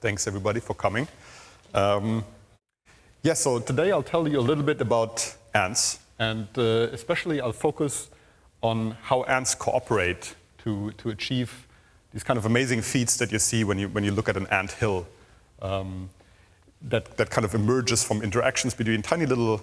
Thanks everybody for coming. So today I'll tell you a little bit about ants, and especially I'll focus on how ants cooperate to achieve these kind of amazing feats that you see when you look at an ant hill. That kind of emerges from interactions between tiny little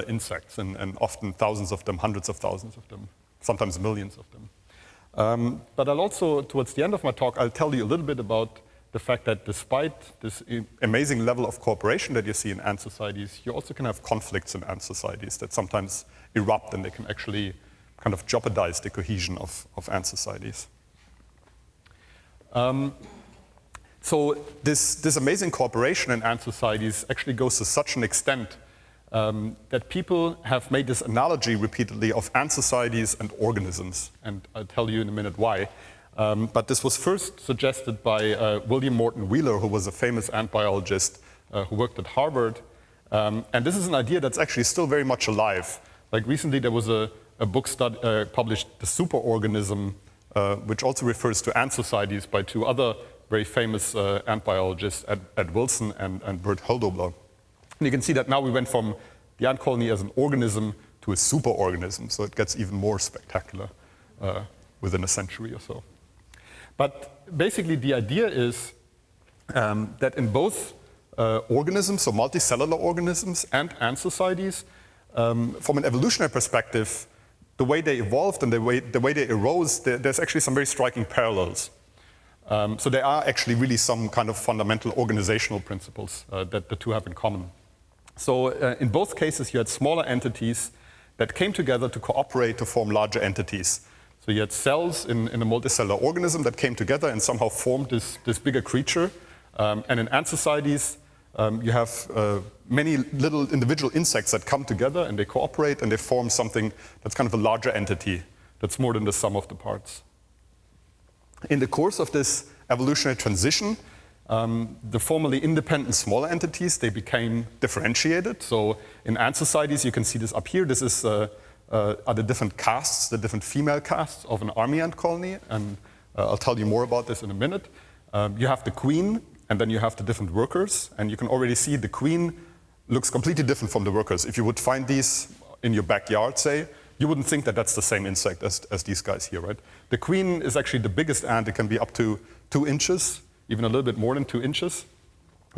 insects, and often thousands of them, hundreds of thousands of them, sometimes millions of them. But I'll also, towards the end of my talk, I'll tell you a little bit about the fact that despite this amazing level of cooperation that you see in ant societies, you also can have conflicts in ant societies that sometimes erupt, and they can actually kind of jeopardize the cohesion of ant societies. So this amazing cooperation in ant societies actually goes to such an extent that people have made this analogy repeatedly of ant societies and organisms, and I'll tell you in a minute why. But this was first suggested by William Morton Wheeler, who was a famous ant biologist who worked at Harvard. And this is an idea that's actually still very much alive. Like recently there was a book published, The Superorganism, which also refers to ant societies by two other very famous ant biologists, Ed Wilson and Bert Höldobler. And you can see that now we went from the ant colony as an organism to a superorganism, so it gets even more spectacular within a century or so. But basically the idea is that in both organisms, so multicellular organisms and ant societies, from an evolutionary perspective, the way they evolved and the way they arose, there's actually some very striking parallels. So there are actually really some kind of fundamental organizational principles that the two have in common. So in both cases you had smaller entities that came together to cooperate to form larger entities. So you had cells in a multicellular organism that came together and somehow formed this bigger creature. And in ant societies, you have many little individual insects that come together and they cooperate and they form something that's kind of a larger entity that's more than the sum of the parts. In the course of this evolutionary transition, the formerly independent smaller entities, they became differentiated. So in ant societies, you can see this up here. This is are the different castes, the different female castes of an army ant colony, and I'll tell you more about this in a minute. You have the queen, and then you have the different workers, and you can already see the queen looks completely different from the workers. If you would find these in your backyard, say, you wouldn't think that that's the same insect as these guys here, right? The queen is actually the biggest ant. It can be up to 2 inches, even a little bit more than 2 inches.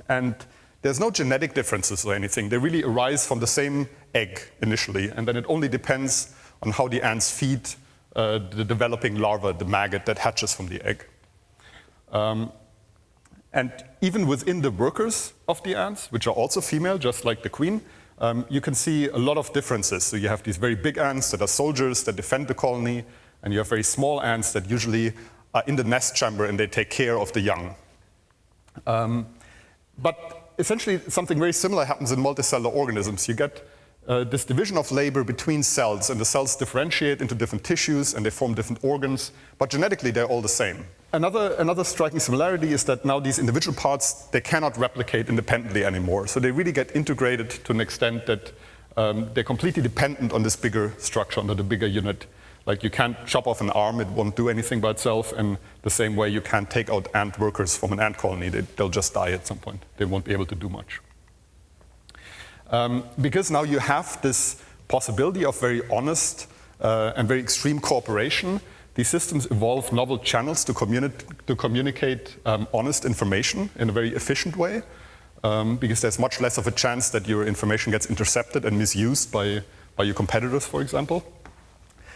And there's no genetic differences or anything. They really arise from the same egg initially, and then it only depends on how the ants feed the developing larva, the maggot that hatches from the egg. And even within the workers of the ants, which are also female, just like the queen, you can see a lot of differences. So you have these very big ants that are soldiers that defend the colony, and you have very small ants that usually are in the nest chamber and they take care of the young. But essentially something very similar happens in multicellular organisms. You get this division of labor between cells, and the cells differentiate into different tissues and they form different organs, but genetically they're all the same. Another striking similarity is that now these individual parts, they cannot replicate independently anymore. So they really get integrated to an extent that they're completely dependent on this bigger structure, on the bigger unit. Like you can't chop off an arm, it won't do anything by itself, and the same way you can't take out ant workers from an ant colony, they'll just die at some point. They won't be able to do much. Because now you have this possibility of very honest and very extreme cooperation, these systems evolve novel channels to communicate honest information in a very efficient way, because there's much less of a chance that your information gets intercepted and misused by your competitors, for example.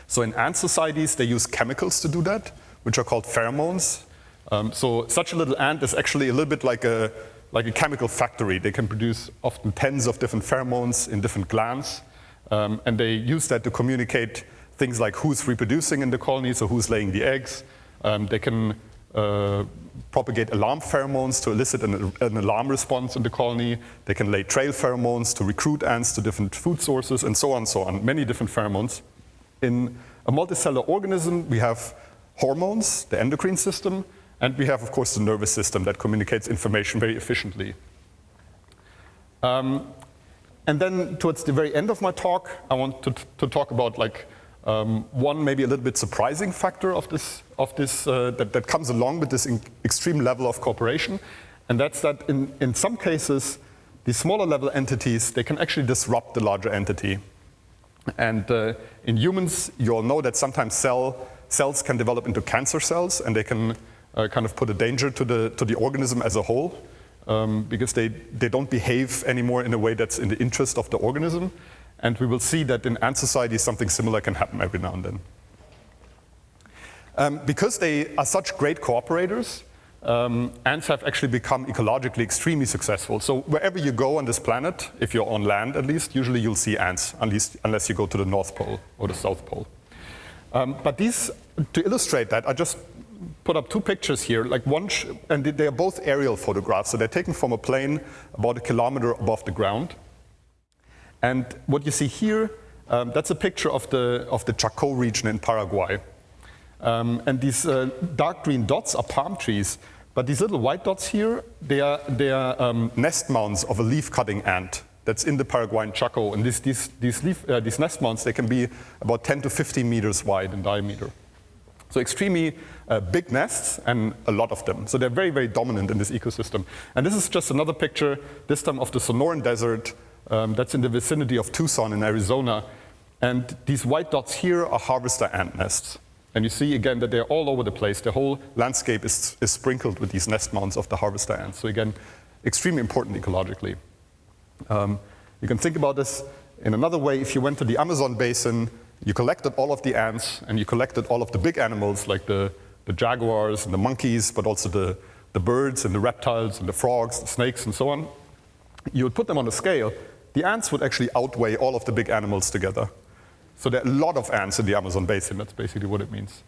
So in ant societies, they use chemicals to do that, which are called pheromones. So such a little ant is actually a little bit like a chemical factory. They can produce often tens of different pheromones in different glands, and they use that to communicate things like who's reproducing in the colony, so who's laying the eggs. They can propagate alarm pheromones to elicit an alarm response in the colony. They can lay trail pheromones to recruit ants to different food sources, and so on, many different pheromones. In a multicellular organism, we have hormones, the endocrine system, and we have, of course, the nervous system that communicates information very efficiently. And then towards the very end of my talk, I want to talk about one maybe a little bit surprising factor of this that comes along with this extreme level of cooperation, And that's that in some cases, the smaller level entities, they can actually disrupt the larger entity. And in humans, you all know that sometimes cells can develop into cancer cells, and they can kind of put a danger to the organism as a whole, because they don't behave anymore in a way that's in the interest of the organism. And we will see that in ant societies, something similar can happen every now and then. Because they are such great cooperators, ants have actually become ecologically extremely successful. So wherever you go on this planet, if you're on land at least, usually you'll see ants, unless you go to the North Pole or the South Pole. But these, to illustrate that, I just put up two pictures here, like and they are both aerial photographs, so they're taken from a plane about 1 kilometer above the ground. And what you see here, that's a picture of the Chaco region in Paraguay. And these dark green dots are palm trees, but these little white dots here, they are nest mounds of a leaf-cutting ant that's in the Paraguayan Chaco. And these nest mounds, they can be about 10 to 15 meters wide in diameter. So extremely big nests, and a lot of them. So they're very, very dominant in this ecosystem. And this is just another picture, this time of the Sonoran Desert, that's in the vicinity of Tucson in Arizona. And these white dots here are harvester ant nests. And you see again that they're all over the place. The whole landscape is sprinkled with these nest mounds of the harvester ants. So again, extremely important ecologically. You can think about this in another way. If you went to the Amazon basin, you collected all of the ants, and you collected all of the big animals like the jaguars and the monkeys, but also the birds and the reptiles and the frogs, the snakes and so on. You would put them on a scale. The ants would actually outweigh all of the big animals together. So there are a lot of ants in the Amazon basin. That's basically what it means.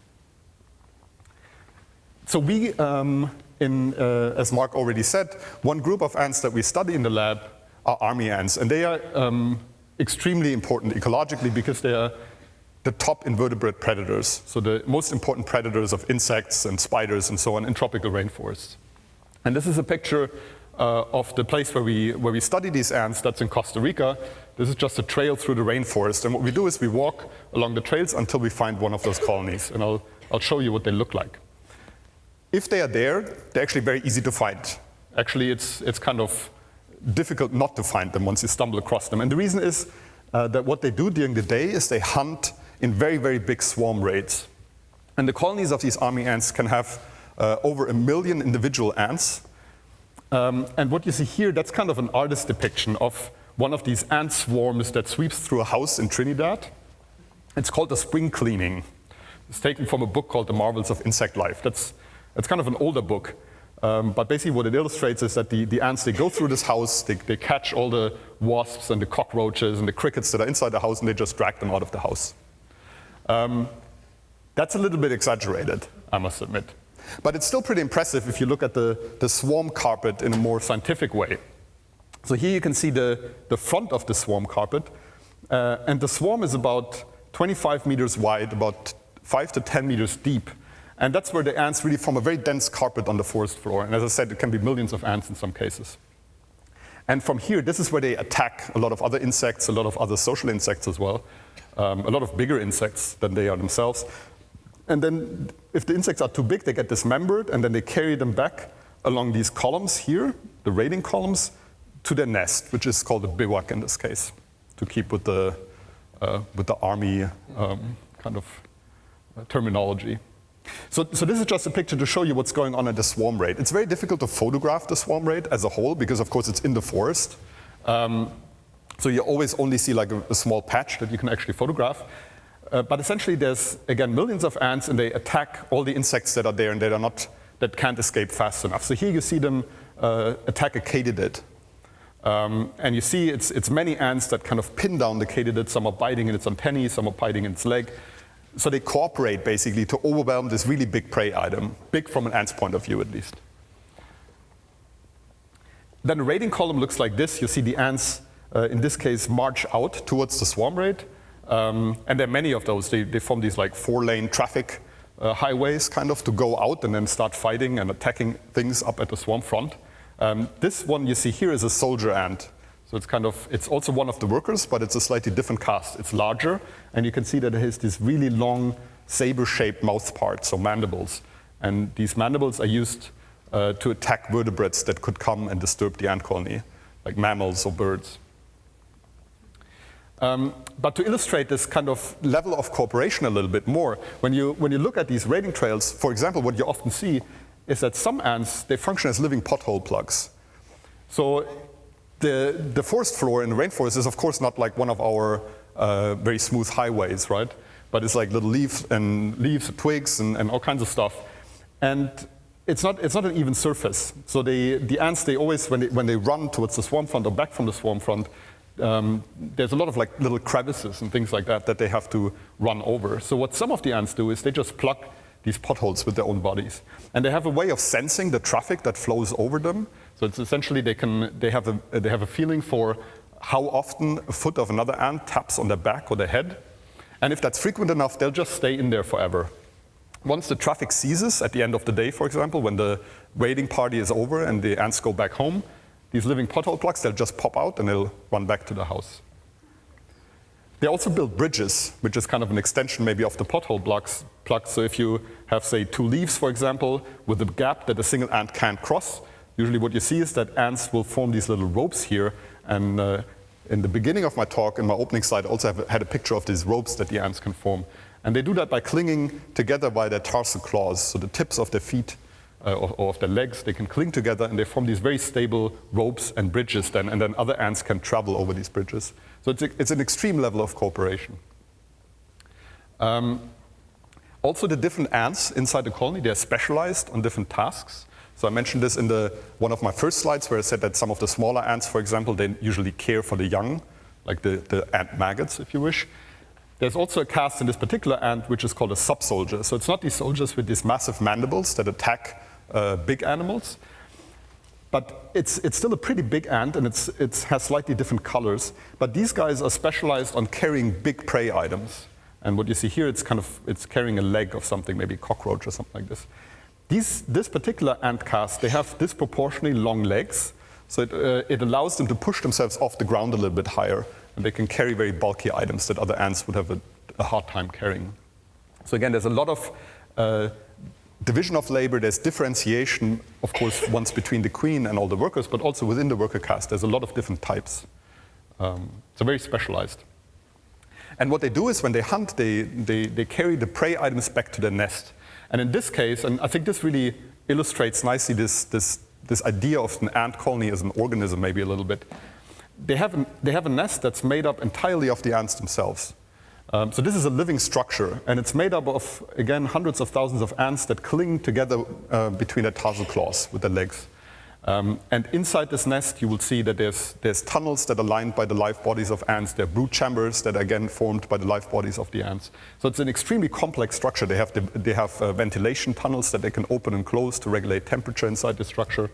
So we, as Mark already said, one group of ants that we study in the lab are army ants. And they are extremely important ecologically because they are the top invertebrate predators. So the most important predators of insects and spiders and so on in tropical rainforests. And this is a picture of the place where we study these ants. That's in Costa Rica. This is just a trail through the rainforest. And what we do is we walk along the trails until we find one of those colonies. And I'll show you what they look like. If they are there, they're actually very easy to find. Actually, it's kind of difficult not to find them once you stumble across them. And the reason is that what they do during the day is they hunt in very, very big swarm raids. And the colonies of these army ants can have over 1 million individual ants. And what you see here, that's kind of an artist depiction of one of these ant swarms that sweeps through a house in Trinidad. It's called the spring cleaning. It's taken from a book called The Marvels of Insect Life. That's kind of an older book. But basically what it illustrates is that the ants, they go through this house, they catch all the wasps and the cockroaches and the crickets that are inside the house, and they just drag them out of the house. That's a little bit exaggerated, I must admit. But it's still pretty impressive if you look at the swarm carpet in a more scientific way. So here you can see the front of the swarm carpet. And the swarm is about 25 meters wide, about 5 to 10 meters deep. And that's where the ants really form a very dense carpet on the forest floor. And as I said, it can be millions of ants in some cases. And from here, this is where they attack a lot of other insects, a lot of other social insects as well, a lot of bigger insects than they are themselves. And then if the insects are too big, they get dismembered, and then they carry them back along these columns here, the raiding columns, to their nest, which is called a bivouac in this case, to keep with the army kind of terminology. So this is just a picture to show you what's going on at the swarm raid. It's very difficult to photograph the swarm raid as a whole because, of course, it's in the forest. So you always only see like a small patch that you can actually photograph. But essentially, there's, again, millions of ants, and they attack all the insects that are there and that can't escape fast enough. So here you see them attack a katydid. And you see it's many ants that kind of pin down the katydid. Some are biting in its antennae, some are biting in its leg. So they cooperate, basically, to overwhelm this really big prey item, big from an ant's point of view, at least. Then the raiding column looks like this. You see the ants, in this case, march out towards the swarm raid. And there are many of those. They form these like 4-lane traffic highways, kind of, to go out and then start fighting and attacking things up at the swarm front. This one you see here is a soldier ant. So it's also one of the workers, but it's a slightly different cast. It's larger, and you can see that it has these really long saber-shaped mouth parts, so mandibles. And these mandibles are used to attack vertebrates that could come and disturb the ant colony, like mammals or birds. But to illustrate this kind of level of cooperation a little bit more, when you look at these raiding trails, for example, what you often see is that some ants, they function as living pothole plugs. So the forest floor in the rainforest is of course not like one of our very smooth highways, right? But it's like little leaves, twigs, and all kinds of stuff. And it's not an even surface. So the ants, they always, when they run towards the swarm front or back from the swarm front, there's a lot of like little crevices and things like that they have to run over. So what some of the ants do is they just plug these potholes with their own bodies. And they have a way of sensing the traffic that flows over them. So it's essentially they have a feeling for how often a foot of another ant taps on their back or their head. And if that's frequent enough, they'll just stay in there forever. Once the traffic ceases at the end of the day, for example, when the raiding party is over and the ants go back home, these living pothole plugs, they'll just pop out and they'll run back to the house. They also build bridges, which is kind of an extension maybe of the pothole plugs. So if you have, say, two leaves, for example, with a gap that a single ant can't cross, usually what you see is that ants will form these little ropes here. And in the beginning of my talk, in my opening slide, I also had a picture of these ropes that the ants can form. And they do that by clinging together by their tarsal claws, so the tips of their feet or of their legs, they can cling together and they form these very stable ropes and bridges then, and then other ants can travel over these bridges. So it's an extreme level of cooperation. Also, the different ants inside the colony, they're specialized on different tasks. So I mentioned this in one of my first slides where I said that some of the smaller ants, for example, they usually care for the young, like the ant maggots, if you wish. There's also a caste in this particular ant which is called a subsoldier. So it's not these soldiers with these massive mandibles that attack big animals, but it's still a pretty big ant, and it has slightly different colors. But these guys are specialized on carrying big prey items. And what you see here, it's carrying a leg of something, maybe a cockroach or something like this. This particular ant caste, they have disproportionately long legs, so it allows them to push themselves off the ground a little bit higher, and they can carry very bulky items that other ants would have a hard time carrying. So again, there's a lot of division of labor, there's differentiation, of course, once between the queen and all the workers, but also within the worker caste, there's a lot of different types. So very specialized. And what they do is when they hunt, they carry the prey items back to their nest. And in this case, and I think this really illustrates nicely this idea of an ant colony as an organism maybe a little bit. They have a nest that's made up entirely of the ants themselves. So this is a living structure, and it's made up of, again, hundreds of thousands of ants that cling together between their tarsal claws with their legs. And inside this nest, you will see that there's tunnels that are lined by the live bodies of ants. There are brood chambers that are again formed by the live bodies of the ants. So it's an extremely complex structure. They have ventilation tunnels that they can open and close to regulate temperature inside the structure.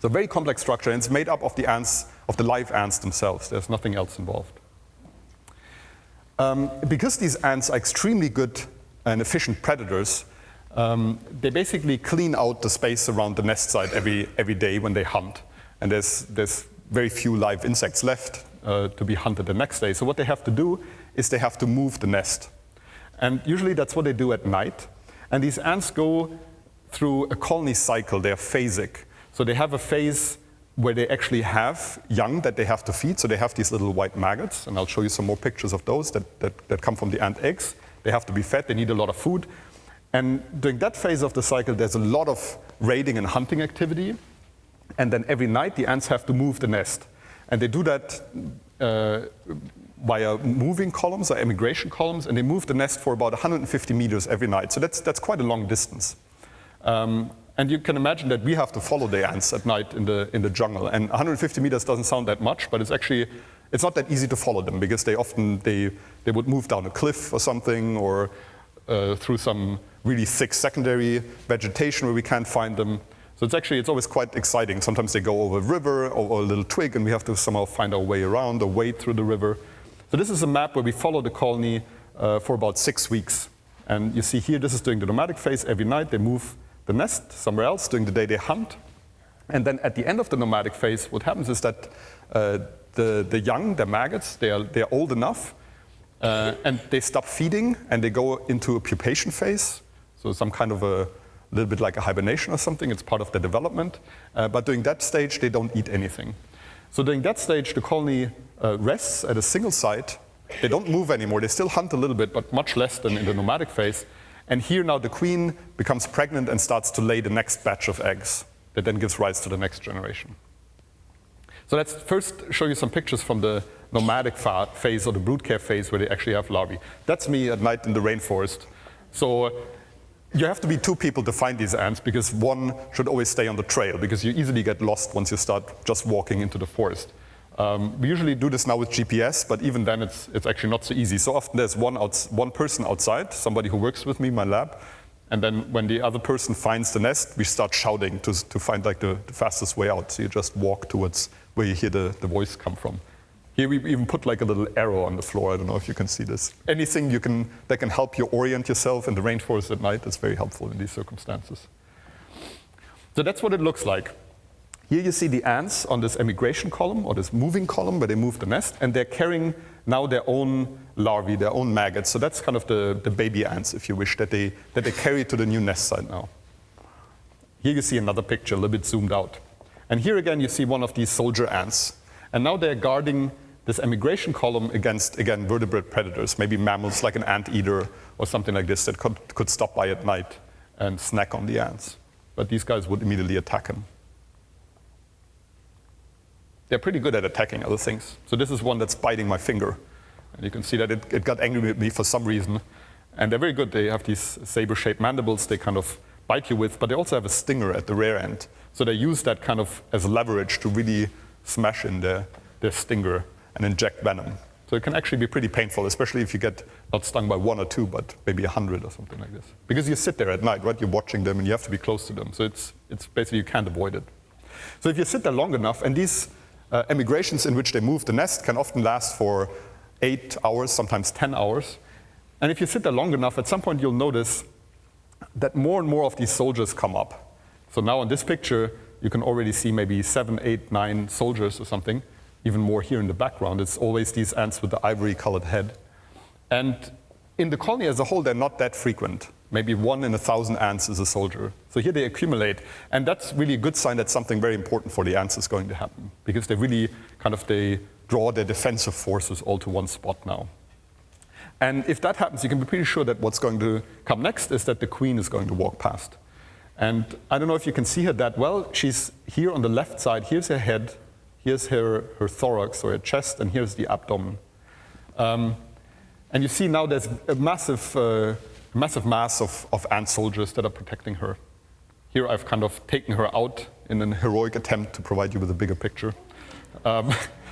So a very complex structure, and it's made up of the ants, of the live ants themselves. There's nothing else involved. Because these ants are extremely good and efficient predators, they basically clean out the space around the nest site every day when they hunt. And there's very few live insects left to be hunted the next day. So what they have to do is they have to move the nest. And usually that's what they do at night. And these ants go through a colony cycle. They are phasic. So they have a phase where they actually have young that they have to feed. So they have these little white maggots, and I'll show you some more pictures of those that come from the ant eggs. They have to be fed, they need a lot of food. And during that phase of the cycle, there's a lot of raiding and hunting activity. And then every night, the ants have to move the nest. And they do that via moving columns or emigration columns, and they move the nest for about 150 meters every night. So that's quite a long distance. And you can imagine that we have to follow the ants at night in the jungle. And 150 meters doesn't sound that much, but it's not that easy to follow them, because they would move down a cliff or something, or through some really thick secondary vegetation where we can't find them. So it's always quite exciting. Sometimes they go over a river or a little twig, and we have to somehow find our way around or wade through the river. So this is a map where we follow the colony for about 6 weeks. And you see here, this is during the nomadic phase. Every night they move the nest somewhere else. During the day they hunt. And then at the end of the nomadic phase, what happens is that the young, the maggots, they're old enough, and they stop feeding, and they go into a pupation phase, so some kind of a little bit like a hibernation or something. It's part of their development. But during that stage, they don't eat anything. So during that stage, the colony rests at a single site. They don't move anymore. They still hunt a little bit, but much less than in the nomadic phase. And here now the queen becomes pregnant and starts to lay the next batch of eggs that then gives rise to the next generation. So let's first show you some pictures from the nomadic phase or the brood care phase where they actually have larvae. That's me at night in the rainforest. So you have to be two people to find these ants because one should always stay on the trail because you easily get lost once you start just walking into the forest. We usually do this now with GPS, but even then it's actually not so easy. So often there's one person outside, somebody who works with me in my lab, and then when the other person finds the nest, we start shouting to find like the fastest way out. So you just walk towards where you hear the voice come from. Here we even put like a little arrow on the floor. I don't know if you can see this. Anything that can help you orient yourself in the rainforest at night is very helpful in these circumstances. So that's what it looks like. Here you see the ants on this emigration column or this moving column where they move the nest, and they're carrying now their own larvae, their own maggots. So that's kind of the baby ants, if you wish, that they carry to the new nest site now. Here you see another picture, a little bit zoomed out. And here again you see one of these soldier ants. And now they're guarding this emigration column against, again, vertebrate predators, maybe mammals like an anteater or something like this that could stop by at night and snack on the ants. But these guys would immediately attack him. They're pretty good at attacking other things. So this is one that's biting my finger. And you can see that it got angry with me for some reason. And they're very good. They have these saber-shaped mandibles they kind of bite you with, but they also have a stinger at the rear end. So they use that kind of as leverage to really smash in their stinger and inject venom. So it can actually be pretty painful, especially if you get not stung by one or two, but maybe 100 or something like this. Because you sit there at night, right? You're watching them and you have to be close to them. So it's basically you can't avoid it. So if you sit there long enough, and these emigrations in which they move the nest can often last for 8 hours, sometimes 10 hours. And if you sit there long enough, at some point you'll notice that more and more of these soldiers come up. So now in this picture, you can already see maybe 7, 8, 9 soldiers or something, even more here in the background. It's always these ants with the ivory-colored head. And in the colony as a whole, they're not that frequent. Maybe 1 in 1,000 ants is a soldier. So here they accumulate. And that's really a good sign that something very important for the ants is going to happen, because they really they draw their defensive forces all to one spot now. And if that happens, you can be pretty sure that what's going to come next is that the queen is going to walk past. And I don't know if you can see her that well. She's here on the left side. Here's her head. Here's her thorax or her chest, and here's the abdomen. And you see now there's a massive mass of ant soldiers that are protecting her. Here I've kind of taken her out in an heroic attempt to provide you with a bigger picture.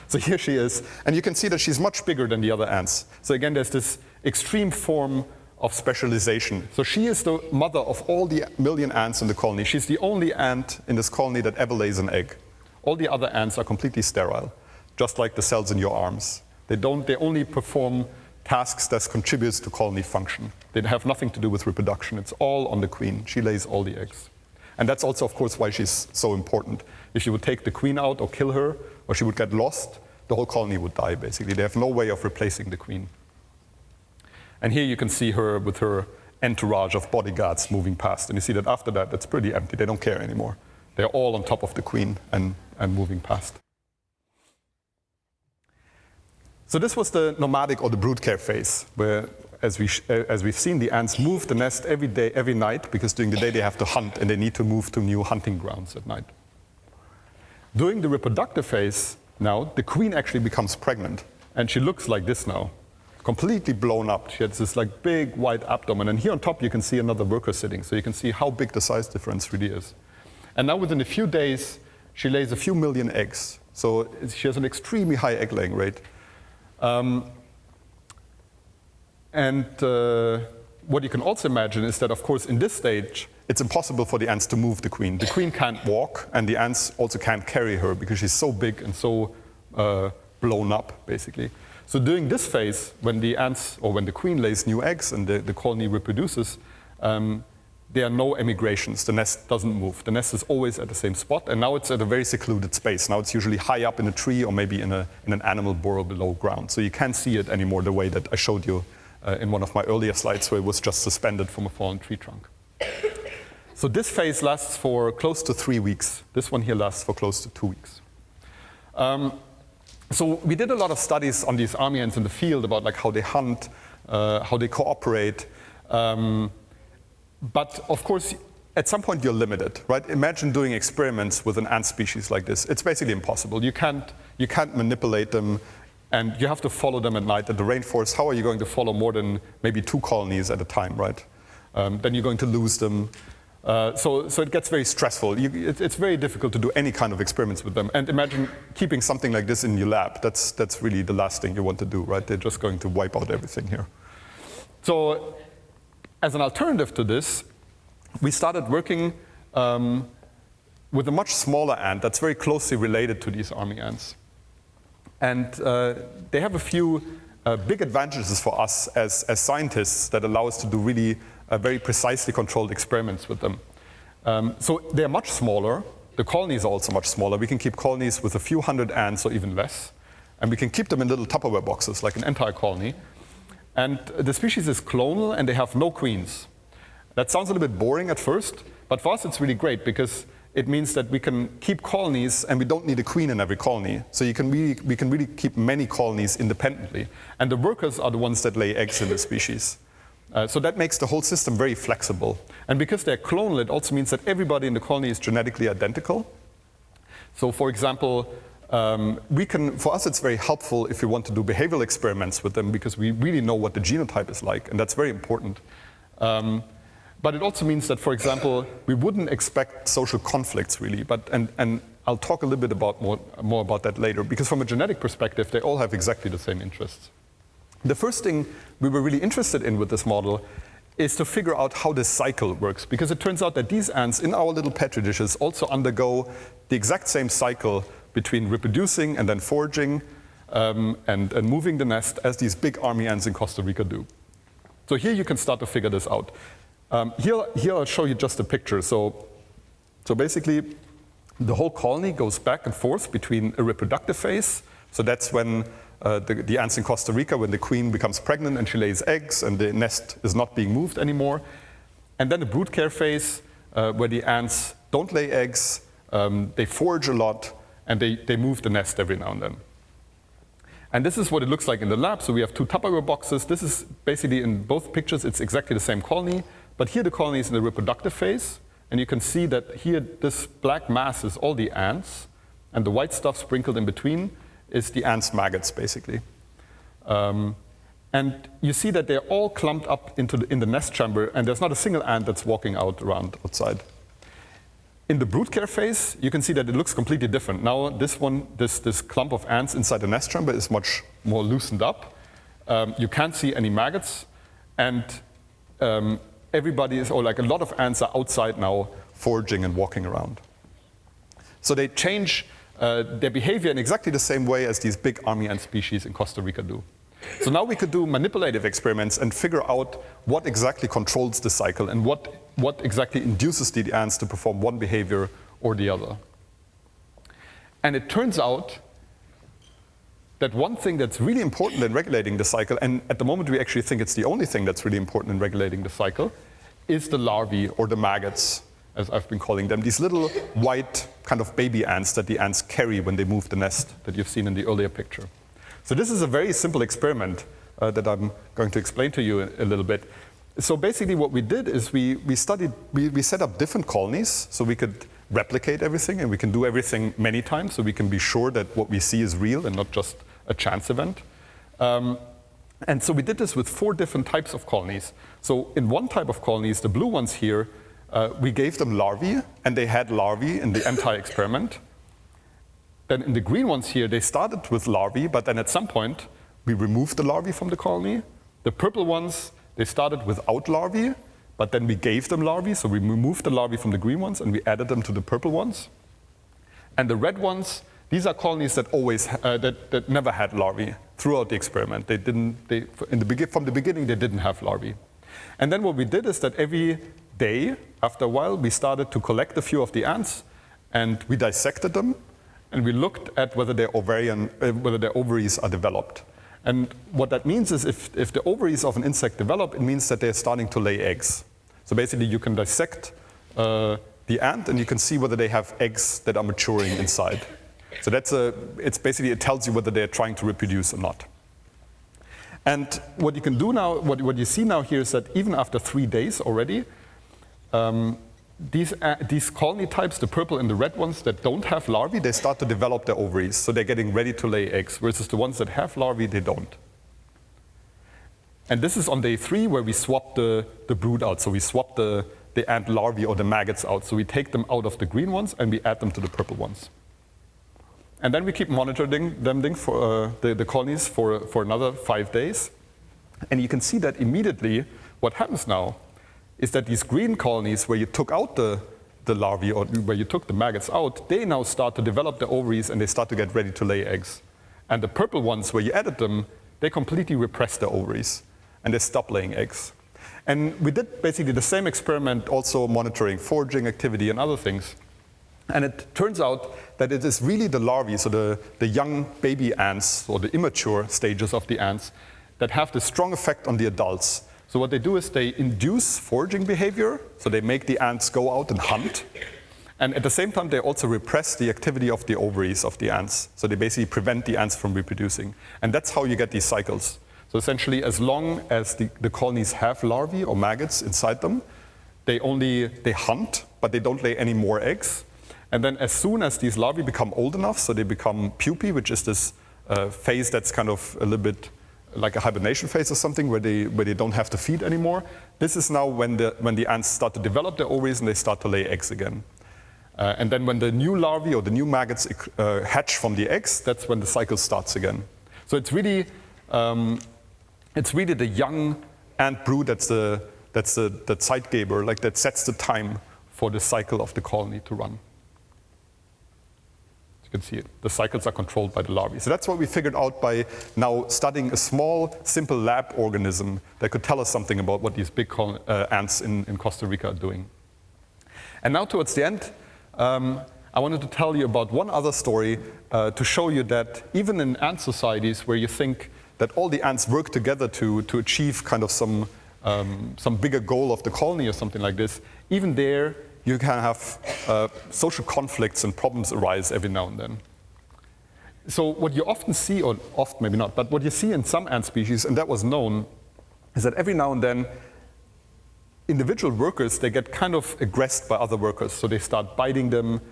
So here she is, and you can see that she's much bigger than the other ants. So again, there's this extreme form of specialization. So she is the mother of all the million ants in the colony. She's the only ant in this colony that ever lays an egg. All the other ants are completely sterile, just like the cells in your arms. They only perform tasks that contributes to colony function. They have nothing to do with reproduction. It's all on the queen. She lays all the eggs. And that's also, of course, why she's so important. If you would take the queen out or kill her, or she would get lost, the whole colony would die, basically. They have no way of replacing the queen. And here you can see her with her entourage of bodyguards moving past. And you see that after that, it's pretty empty. They don't care anymore. They're all on top of the queen and moving past. So this was the nomadic or the brood care phase, where, as we've seen, the ants move the nest every day, every night, because during the day they have to hunt and they need to move to new hunting grounds at night. During the reproductive phase, now, the queen actually becomes pregnant, and she looks like this now, completely blown up. She has this like big white abdomen, and here on top you can see another worker sitting, so you can see how big the size difference really is. And now within a few days, she lays a few million eggs. So she has an extremely high egg laying rate. What you can also imagine is that, of course, in this stage, it's impossible for the ants to move the queen. The queen can't walk, and the ants also can't carry her because she's so big and so blown up, basically. So during this phase, when the ants, or when the queen lays new eggs and the colony reproduces, there are no emigrations. The nest doesn't move. The nest is always at the same spot, and now it's at a very secluded space. Now it's usually high up in a tree or maybe in an animal burrow below ground. So you can't see it anymore the way that I showed you in one of my earlier slides, where it was just suspended from a fallen tree trunk. So this phase lasts for close to 3 weeks. This one here lasts for close to 2 weeks. So we did a lot of studies on these army ants in the field about like how they hunt, how they cooperate. But of course, at some point you're limited, right? Imagine doing experiments with an ant species like this. It's basically impossible. You can't manipulate them, and you have to follow them at night at the rainforest. How are you going to follow more than maybe 2 colonies at a time, right? Then you're going to lose them. So it gets very stressful. It's very difficult to do any kind of experiments with them. And imagine keeping something like this in your lab. That's really the last thing you want to do, right? They're just going to wipe out everything here. So as an alternative to this, we started working with a much smaller ant that's very closely related to these army ants. And they have a few big advantages for us as scientists that allow us to do really very precisely controlled experiments with them. So they're much smaller. The colonies are also much smaller. We can keep colonies with a few hundred ants or even less. And we can keep them in little Tupperware boxes, like an entire colony. And the species is clonal, and they have no queens. That sounds a little bit boring at first, but for us it's really great because it means that we can keep colonies and we don't need a queen in every colony. So we can really keep many colonies independently. And the workers are the ones that lay eggs in the species. So that makes the whole system very flexible. And because they're clonal, it also means that everybody in the colony is genetically identical. So for example, for us it's very helpful if we want to do behavioral experiments with them because we really know what the genotype is like, and that's very important. But it also means that, for example, we wouldn't expect social conflicts really, and I'll talk a little bit more about that later, because from a genetic perspective, they all have exactly the same interests. The first thing we were really interested in with this model is to figure out how this cycle works, because it turns out that these ants in our little petri dishes also undergo the exact same cycle between reproducing and then foraging and moving the nest as these big army ants in Costa Rica do. So here you can start to figure this out. Here I'll show you just a picture. So basically, the whole colony goes back and forth between a reproductive phase. So that's when the ants in Costa Rica, when the queen becomes pregnant and she lays eggs and the nest is not being moved anymore. And then the brood care phase, where the ants don't lay eggs, they forage a lot, and they move the nest every now and then. And this is what it looks like in the lab. So we have 2 Tupperware boxes. This is basically, in both pictures, it's exactly the same colony. But here the colony is in the reproductive phase. And you can see that here this black mass is all the ants. And the white stuff sprinkled in between is the ants' maggots, basically. And you see that they're all clumped up in the nest chamber. And there's not a single ant that's walking around outside. In the brood care phase, you can see that it looks completely different. Now this clump of ants inside the nest chamber is much more loosened up. You can't see any maggots, and everybody is, or like a lot of ants are outside now foraging and walking around. So they change their behavior in exactly the same way as these big army ant species in Costa Rica do. So now we could do manipulative experiments and figure out what exactly controls the cycle and what exactly induces the ants to perform one behavior or the other. And it turns out that one thing that's really important in regulating the cycle, and at the moment we actually think it's the only thing that's really important in regulating the cycle, is the larvae or the maggots, as I've been calling them, these little white kind of baby ants that the ants carry when they move the nest that you've seen in the earlier picture. So this is a very simple experiment that I'm going to explain to you a little bit. So basically what we did is we set up different colonies so we could replicate everything, and we can do everything many times so we can be sure that what we see is real and not just a chance event. And so we did this with 4 different types of colonies. So in one type of colonies, the blue ones here, we gave them larvae, and they had larvae in the entire experiment. Then in the green ones here, they started with larvae, but then at some point, we removed the larvae from the colony. The purple ones, they started without larvae, but then we gave them larvae, so we removed the larvae from the green ones and we added them to the purple ones. And the red ones, these are colonies that that never had larvae throughout the experiment. From the beginning, they didn't have larvae. And then what we did is that every day, after a while, we started to collect a few of the ants, and we dissected them, and we looked at whether their ovaries are developed. And what that means is if the ovaries of an insect develop, it means that they're starting to lay eggs. So basically you can dissect the ant, and you can see whether they have eggs that are maturing inside. So it's basically, it tells you whether they're trying to reproduce or not. And what you can do now, what you see now here is that even after 3 days already, these colony types, the purple and the red ones that don't have larvae, they start to develop their ovaries. So they're getting ready to lay eggs, versus the ones that have larvae, they don't. And this is on day 3 where we swap the brood out. So we swap the ant larvae or the maggots out. So we take them out of the green ones and we add them to the purple ones. And then we keep monitoring them for the colonies for another 5 days. And you can see that immediately what happens now is that these green colonies where you took out the larvae or where you took the maggots out, they now start to develop their ovaries and they start to get ready to lay eggs. And the purple ones where you added them, they completely repress their ovaries and they stop laying eggs. And we did basically the same experiment also monitoring foraging activity and other things. And it turns out that it is really the larvae, so the young baby ants or the immature stages of the ants that have the strong effect on the adults. So what they do is they induce foraging behavior, so they make the ants go out and hunt. And at the same time, they also repress the activity of the ovaries of the ants. So they basically prevent the ants from reproducing. And that's how you get these cycles. So essentially, as long as the colonies have larvae or maggots inside them, they hunt, but they don't lay any more eggs. And then as soon as these larvae become old enough, so they become pupae, which is this phase that's kind of a little bit like a hibernation phase or something where they don't have to feed anymore, this is now when the ants start to develop their ovaries and they start to lay eggs again. And then when the new larvae or the new maggots hatch from the eggs, that's when the cycle starts again. So it's really the young ant brood that's the Zeitgeber, like that sets the time for the cycle of the colony to run. You can see it. The cycles are controlled by the larvae. So that's what we figured out by now studying a small, simple lab organism that could tell us something about what these big ants in Costa Rica are doing. And now towards the end, I wanted to tell you about one other story to show you that even in ant societies where you think that all the ants work together to achieve kind of some bigger goal of the colony or something like this, even there you can have social conflicts and problems arise every now and then. So what you often see, or often maybe not, but what you see in some ant species, and that was known, is that every now and then individual workers, they get kind of aggressed by other workers. So they start biting them.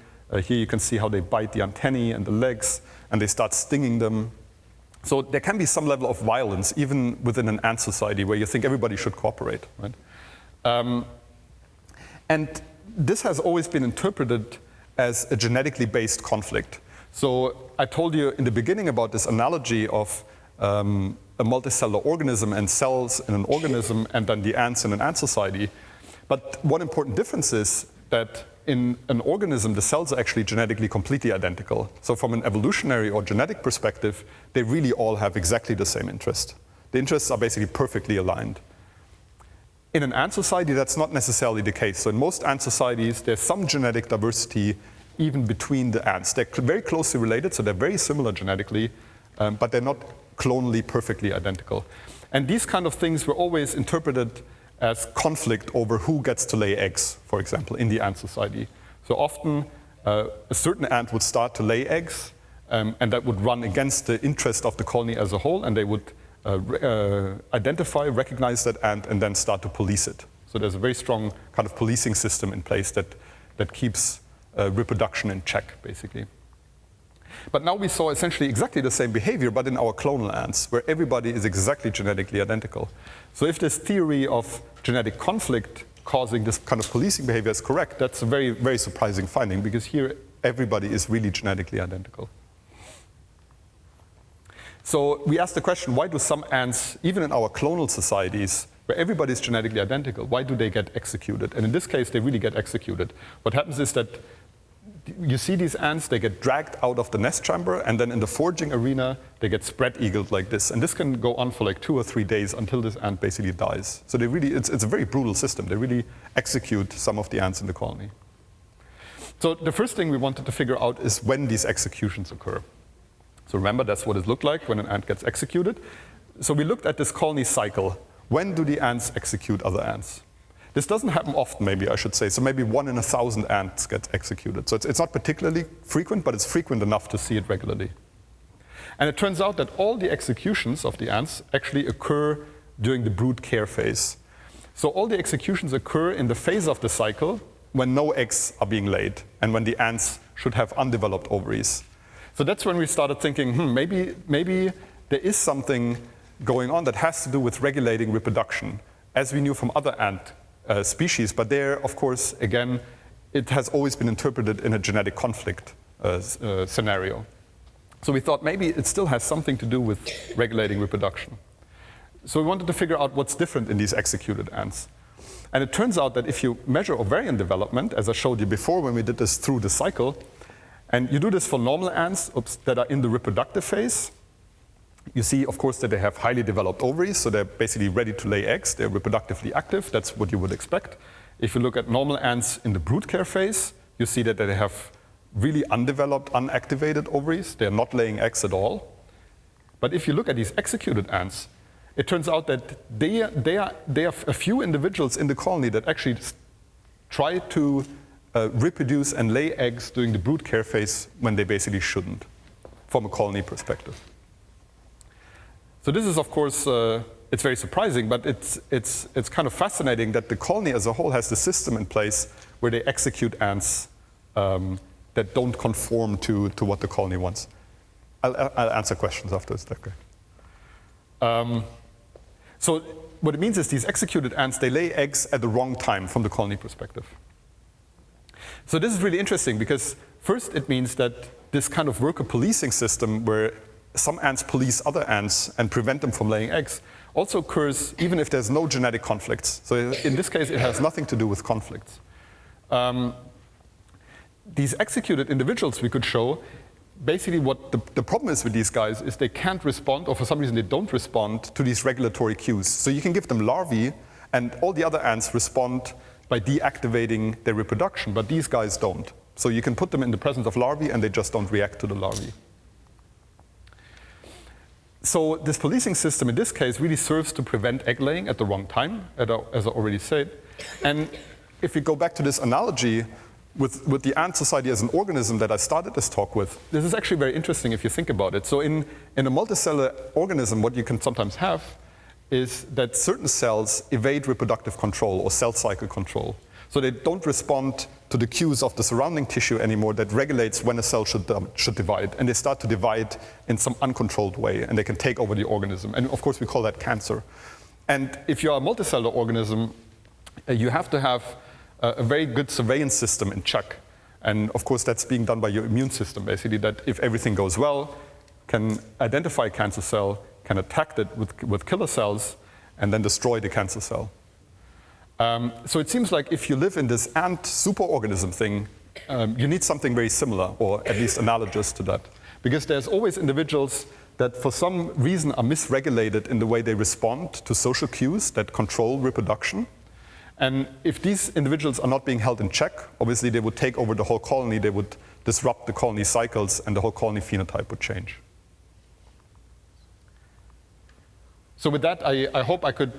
Here you can see how they bite the antennae and the legs, and they start stinging them. So there can be some level of violence, even within an ant society where you think everybody should cooperate, right? And this has always been interpreted as a genetically based conflict. So I told you in the beginning about this analogy of a multicellular organism and cells in an organism and then the ants in an ant society. But one important difference is that in an organism, the cells are actually genetically completely identical. So from an evolutionary or genetic perspective, they really all have exactly the same interest. The interests are basically perfectly aligned. In an ant society, that's not necessarily the case. So in most ant societies, there's some genetic diversity even between the ants. They're very closely related, so they're very similar genetically, but they're not clonally perfectly identical. And these kind of things were always interpreted as conflict over who gets to lay eggs, for example, in the ant society. So often, a certain ant would start to lay eggs, and that would run against the interest of the colony as a whole, and they would identify, recognize that ant, and then start to police it. So there's a very strong kind of policing system in place that keeps reproduction in check, basically. But now we saw essentially exactly the same behavior, but in our clonal ants, where everybody is exactly genetically identical. So if this theory of genetic conflict causing this kind of policing behavior is correct, that's a very, very surprising finding, because here everybody is really genetically identical. So we asked the question, why do some ants, even in our clonal societies, where everybody is genetically identical, why do they get executed? And in this case, they really get executed. What happens is that you see these ants, they get dragged out of the nest chamber, and then in the foraging arena, they get spread-eagled like this. And this can go on for like 2 or 3 days until this ant basically dies. So they really, it's a very brutal system. They really execute some of the ants in the colony. So the first thing we wanted to figure out is when these executions occur. So remember, that's what it looked like when an ant gets executed. So we looked at this colony cycle. When do the ants execute other ants? This doesn't happen often, maybe I should say. So maybe 1 in 1,000 ants gets executed. So it's not particularly frequent, but it's frequent enough to see it regularly. And it turns out that all the executions of the ants actually occur during the brood care phase. So all the executions occur in the phase of the cycle when no eggs are being laid and when the ants should have undeveloped ovaries. So that's when we started thinking, maybe there is something going on that has to do with regulating reproduction, as we knew from other ant species. But there, of course, again, it has always been interpreted in a genetic conflict scenario. So we thought maybe it still has something to do with regulating reproduction. So we wanted to figure out what's different in these executed ants. And it turns out that if you measure ovarian development, as I showed you before when we did this through the cycle, and you do this for normal ants that are in the reproductive phase, you see, of course, that they have highly developed ovaries, so they're basically ready to lay eggs. They're reproductively active. That's what you would expect. If you look at normal ants in the brood care phase, you see that they have really undeveloped, unactivated ovaries. They're not laying eggs at all. But if you look at these executed ants, it turns out that there are a few individuals in the colony that actually try to reproduce and lay eggs during the brood care phase when they basically shouldn't, from a colony perspective. So this is, of course, it's very surprising, but it's kind of fascinating that the colony as a whole has the system in place where they execute ants that don't conform to what the colony wants. I'll answer questions afterwards. Okay. So what it means is these executed ants, they lay eggs at the wrong time from the colony perspective. So this is really interesting because first it means that this kind of worker policing system where some ants police other ants and prevent them from laying eggs also occurs even if there's no genetic conflicts. So in this case, it has nothing to do with conflicts. These executed individuals we could show, basically what the problem is with these guys is they can't respond, or for some reason they don't respond to these regulatory cues. So you can give them larvae and all the other ants respond by deactivating their reproduction, but these guys don't. So you can put them in the presence of larvae and they just don't react to the larvae. So this policing system in this case really serves to prevent egg laying at the wrong time, as I already said. And if we go back to this analogy with the ant society as an organism that I started this talk with, this is actually very interesting if you think about it. So in a multicellular organism, what you can sometimes have is that certain cells evade reproductive control or cell cycle control. So they don't respond to the cues of the surrounding tissue anymore that regulates when a cell should divide. And they start to divide in some uncontrolled way, and they can take over the organism. And of course, we call that cancer. And if you're a multicellular organism, you have to have a very good surveillance system in check. And of course, that's being done by your immune system, basically, that if everything goes well, can identify a cancer cell, can attack it with killer cells, and then destroy the cancer cell. So it seems like if you live in this ant superorganism thing, you need something very similar, or at least analogous to that. Because there's always individuals that for some reason are misregulated in the way they respond to social cues that control reproduction. And if these individuals are not being held in check, obviously they would take over the whole colony, they would disrupt the colony cycles, and the whole colony phenotype would change. So with that, I hope I could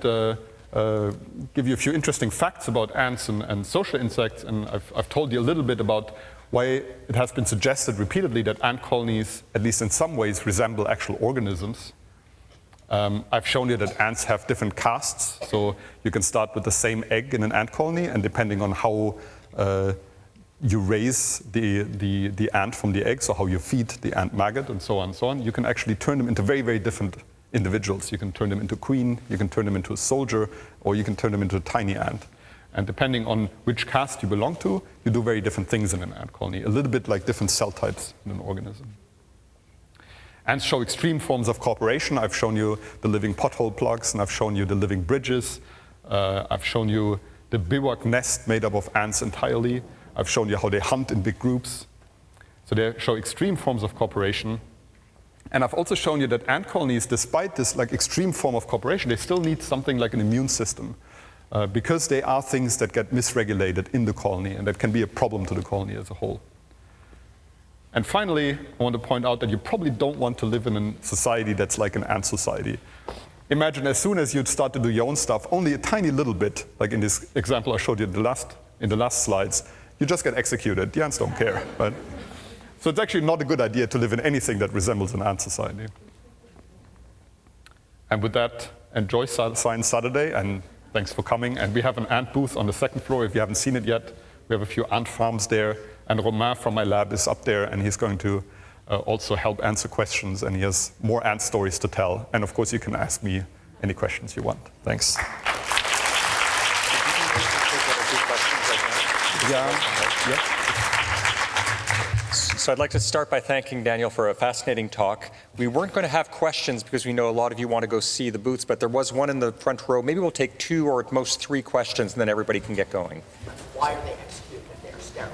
give you a few interesting facts about ants and social insects, and I've told you a little bit about why it has been suggested repeatedly that ant colonies, at least in some ways, resemble actual organisms. I've shown you that ants have different castes, so you can start with the same egg in an ant colony, and depending on how you raise the ant from the egg, so how you feed the ant maggot and so on, you can actually turn them into very, very different individuals. You can turn them into a queen, you can turn them into a soldier, or you can turn them into a tiny ant. And depending on which caste you belong to, you do very different things in an ant colony, a little bit like different cell types in an organism. Ants show extreme forms of cooperation. I've shown you the living pothole plugs, and I've shown you the living bridges. I've shown you the bivouac nest made up of ants entirely. I've shown you how they hunt in big groups. So they show extreme forms of cooperation. And I've also shown you that ant colonies, despite this extreme form of cooperation, they still need something like an immune system because they are things that get misregulated in the colony, and that can be a problem to the colony as a whole. And finally, I want to point out that you probably don't want to live in a society that's like an ant society. imagine as soon as you'd start to do your own stuff, only a tiny little bit, like in this example I showed you in the last slides, you just get executed. The ants don't care, right? So it's actually not a good idea to live in anything that resembles an ant society. And with that, enjoy Science Saturday, and thanks for coming. And we have an ant booth on the second floor if you haven't seen it yet. We have a few ant farms there, and Romain from my lab is up there, and he's going to also help answer questions, and he has more ant stories to tell. And of course, you can ask me any questions you want. Thanks. Yeah. So I'd like to start by thanking Daniel for a fascinating talk. We weren't going to have questions because we know a lot of you want to go see the booths, but there was one in the front row. Maybe we'll take 2 or at most 3 questions, and then everybody can get going. Why are they executed if they're sterile?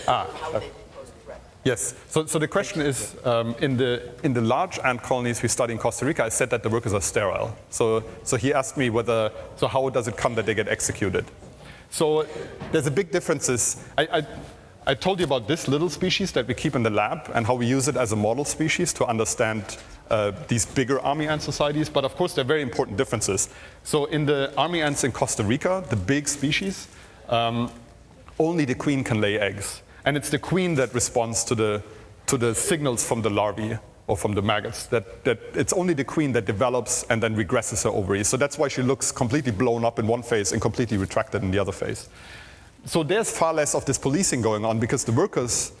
How would they pose a threat? Yes. So the question is, in the large ant colonies we study in Costa Rica, I said that the workers are sterile. So he asked me how does it come that they get executed? So there's a big difference. I told you about this little species that we keep in the lab and how we use it as a model species to understand these bigger army ant societies, but of course there are very important differences. So in the army ants in Costa Rica, the big species, only the queen can lay eggs. And it's the queen that responds to the signals from the larvae or from the maggots. That it's only the queen that develops and then regresses her ovaries. So that's why she looks completely blown up in one phase and completely retracted in the other phase. So there's far less of this policing going on because the workers,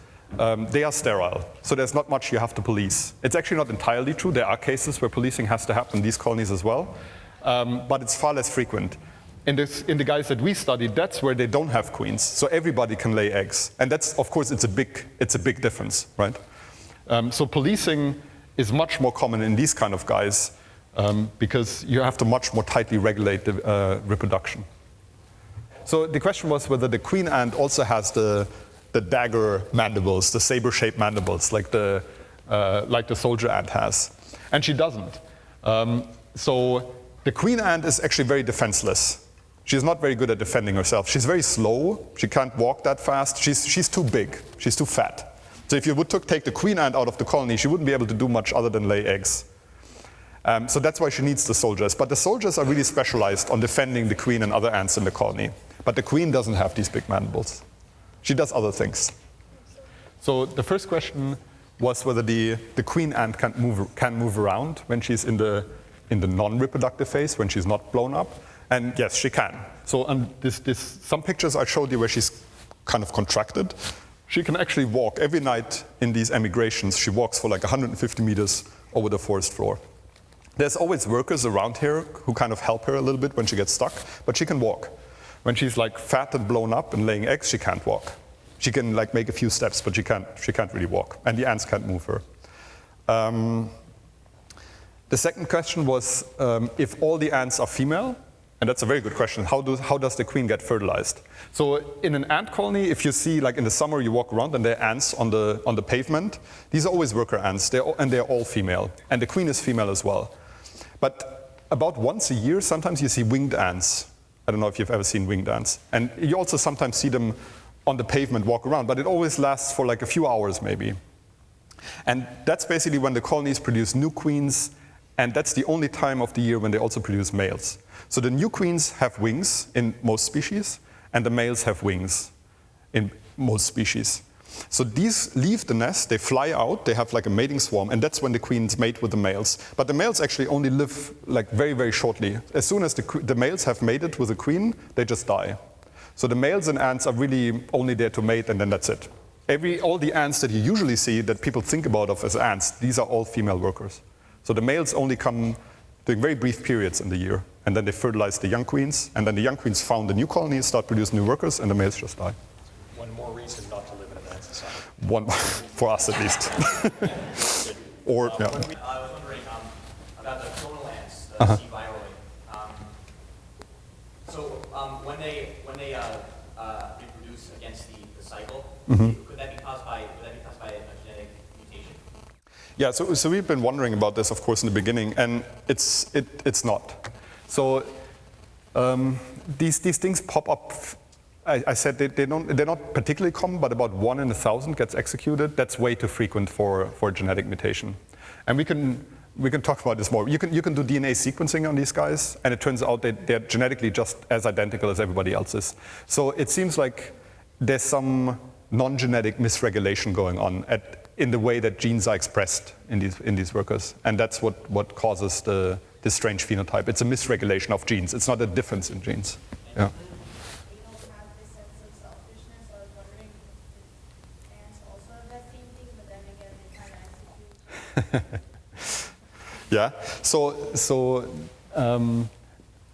they are sterile. So there's not much you have to police. It's actually not entirely true. There are cases where policing has to happen in these colonies as well. But it's far less frequent. In the guys that we studied, that's where they don't have queens. So everybody can lay eggs. And that's, of course, it's a big difference, right? So policing is much more common in these kind of guys because you have to much more tightly regulate the reproduction. So the question was whether the queen ant also has the dagger mandibles, the saber-shaped mandibles, like the soldier ant has. And she doesn't. So the queen ant is actually very defenseless. She's not very good at defending herself. She's very slow. She can't walk that fast. She's too big. She's too fat. So if you would take the queen ant out of the colony, she wouldn't be able to do much other than lay eggs. So that's why she needs the soldiers. But the soldiers are really specialized on defending the queen and other ants in the colony. But the queen doesn't have these big mandibles. She does other things. So the first question was whether the queen ant can move around when she's in the non-reproductive phase, when she's not blown up. And yes, she can. So on some pictures I showed you where she's kind of contracted. She can actually walk. Every night in these emigrations, she walks for like 150 meters over the forest floor. There's always workers around here who kind of help her a little bit when she gets stuck, but she can walk. When she's like fat and blown up and laying eggs, she can't walk. She can like make a few steps, but she can't really walk, and the ants can't move her. The second question was if all the ants are female, and that's a very good question. How does the queen get fertilized? So in an ant colony, if you see like in the summer you walk around and there are ants on the pavement, these are always worker ants, and they're all female, and the queen is female as well. But about once a year, sometimes you see winged ants. I don't know if you've ever seen winged ants. And you also sometimes see them on the pavement walk around, but it always lasts for like a few hours maybe. And that's basically when the colonies produce new queens, and that's the only time of the year when they also produce males. So the new queens have wings in most species, and the males have wings in most species. So these leave the nest, they fly out, they have like a mating swarm, and that's when the queens mate with the males. But the males actually only live like very, very shortly. As soon as the males have mated with a queen, they just die. So the males in ants are really only there to mate, and then that's it. All the ants that you usually see that people think about as ants, these are all female workers. So the males only come during very brief periods in the year, and then they fertilize the young queens, and then the young queens found the new colonies, start producing new workers, and the males just die. One more reason not to live in an ant society. One, for us at least. Or, yeah. I was wondering about the clonal ants, the C. viroid. So when they reproduce against the cycle, could that be caused by a genetic mutation? Yeah, so we've been wondering about this, of course, in the beginning, and it's not. So these things pop up. I said they're not particularly common, but about 1 in 1,000 gets executed. That's way too frequent for a genetic mutation. And we can we can talk about this more. You can do DNA sequencing on these guys, and it turns out that they're genetically just as identical as everybody else is. So it seems like there's some non-genetic misregulation going on in the way that genes are expressed in these workers, and that's what causes this strange phenotype. It's a misregulation of genes. It's not a difference in genes. Yeah. We don't have this sense of selfishness. I was wondering if ants also have that same thing, but then again, they kind of execute. Yeah. So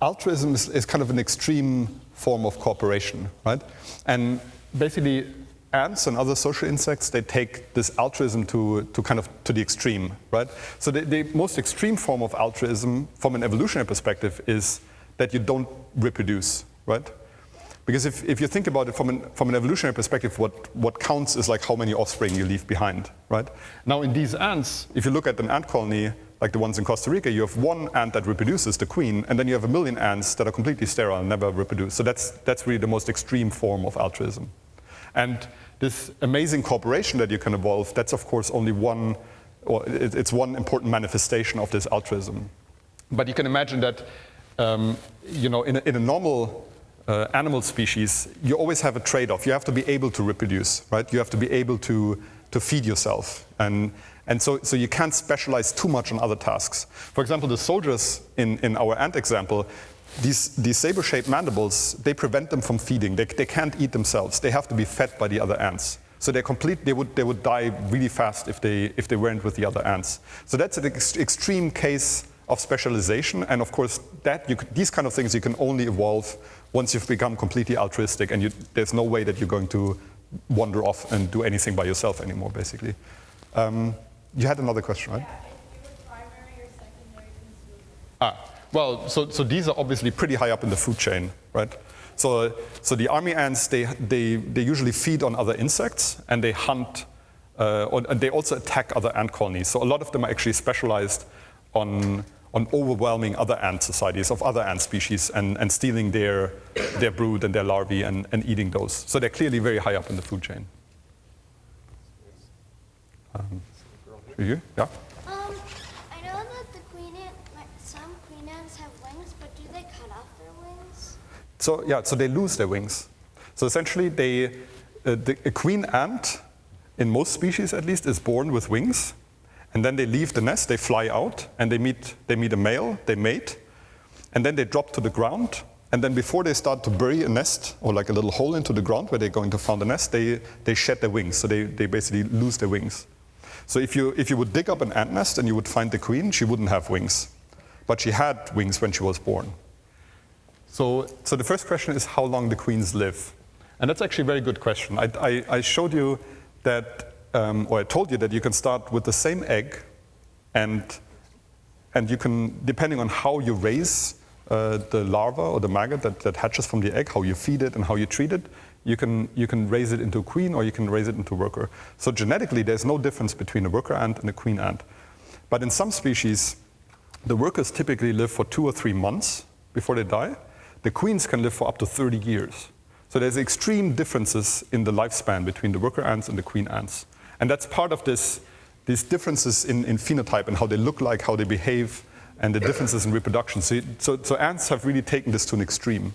altruism is kind of an extreme form of cooperation, right? And basically, ants and other social insects, they take this altruism to the extreme, right? So the most extreme form of altruism from an evolutionary perspective is that you don't reproduce, right? Because if you think about it from an evolutionary perspective, what counts is like how many offspring you leave behind, right? Now in these ants, if you look at an ant colony, like the ones in Costa Rica, you have one ant that reproduces, the queen, and then you have 1 million ants that are completely sterile and never reproduce. So that's really the most extreme form of altruism. And this amazing cooperation that you can evolve, that's of course only one, or it's one important manifestation of this altruism. But you can imagine that, in a normal animal species, you always have a trade-off. You have to be able to reproduce, right? You have to be able to feed yourself. And so you can't specialize too much on other tasks. For example, the soldiers in our ant example, these saber-shaped mandibles, they prevent them from feeding. They can't eat themselves. They have to be fed by the other ants. So they would die really fast if they weren't with the other ants. So that's an extreme case of specialization. And of course, these kind of things you can only evolve once you've become completely altruistic, and there's no way that you're going to wander off and do anything by yourself anymore, basically. You had another question, right? Yeah, if you were primary or secondary consumer. Well, so these are obviously pretty high up in the food chain, right? So the army ants, they usually feed on other insects, and they hunt, and they also attack other ant colonies. So a lot of them are actually specialized on overwhelming other ant societies of other ant species and stealing their brood and their larvae and eating those. So they're clearly very high up in the food chain. You? Yeah? I know that some queen ants have wings, but do they cut off their wings? So they lose their wings. So essentially, a queen ant, in most species at least, is born with wings, and then they leave the nest, they fly out, and they meet a male, they mate, and then they drop to the ground, and then before they start to bury a nest, or like a little hole into the ground where they're going to found a nest, they shed their wings, so they basically lose their wings. So if you would dig up an ant nest and you would find the queen, she wouldn't have wings. But she had wings when she was born. So the first question is how long the queens live. And that's actually a very good question. I showed you that, or I told you that you can start with the same egg, and you can, depending on how you raise the larva or the maggot that hatches from the egg, how you feed it and how you treat it, you can raise it into a queen or you can raise it into a worker. So genetically, there's no difference between a worker ant and a queen ant. But in some species, the workers typically live for 2 or 3 months before they die. The queens can live for up to 30 years. So there's extreme differences in the lifespan between the worker ants and the queen ants. And that's part of these differences in phenotype and how they look like, how they behave, and the differences in reproduction. So ants have really taken this to an extreme.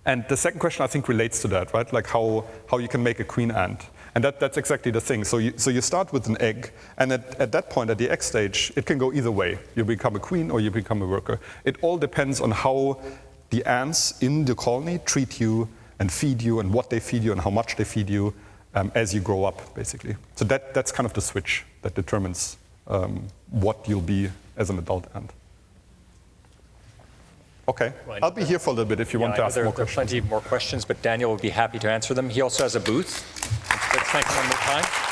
And the second question, I think, relates to that, right? Like how you can make a queen ant. And that's exactly the thing. So you start with an egg, and at that point, at the egg stage, it can go either way. You become a queen or you become a worker. It all depends on how the ants in the colony treat you and feed you, and what they feed you and how much they feed you as you grow up, basically. So that's kind of the switch that determines what you'll be as an adult ant. Okay, Right. I'll be here for a little bit if you want to ask more There are questions. plenty more questions, but Daniel will be happy to answer them. He also has a booth. Let's thank him one more time.